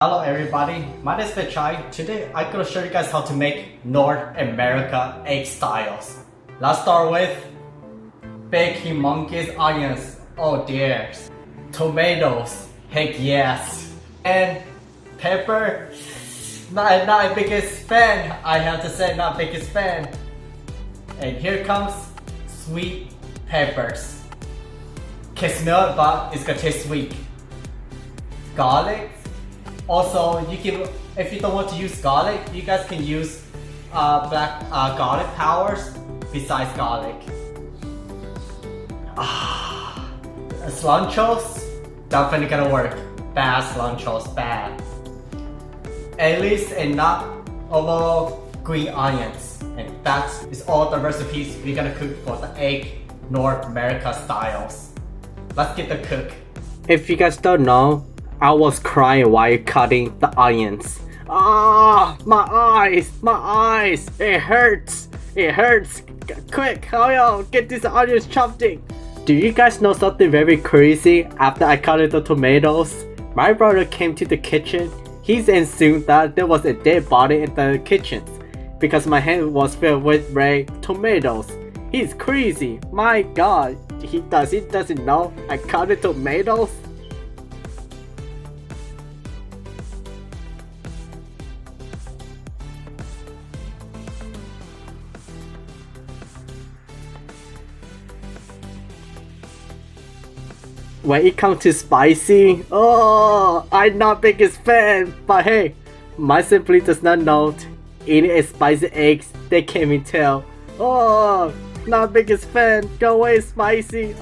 Hello everybody, my name is Vanchai. Today I'm going to show you guys how to make North America egg styles. Let's start with big humongous onions, oh dear. Tomatoes, heck yes. And pepper, not a biggest fan, I have to say not biggest fan. And here comes sweet peppers. Can smell it, but it's gonna taste sweet. Garlic. Also, you can, if you don't want to use garlic, you guys can use black garlic powders besides garlic. Cilantros, definitely gonna work. Bad cilantros, bad. At least and not overall green onions. And that is all the recipes we're gonna cook for the egg North America styles. Let's get the cook. If you guys don't know, I was crying while cutting the onions. My eyes, it hurts. Quick, hurry up, get these onions chopped in. Do you guys know something very crazy? After I cut the tomatoes, my brother came to the kitchen. He assumed that there was a dead body in the kitchen because my hand was filled with red tomatoes. He's crazy, my god. He doesn't know I cut the tomatoes? When it comes to spicy, I'm not biggest fan, but hey, my simply does not know eating a spicy eggs, they can't even tell. Not biggest fan, go away spicy,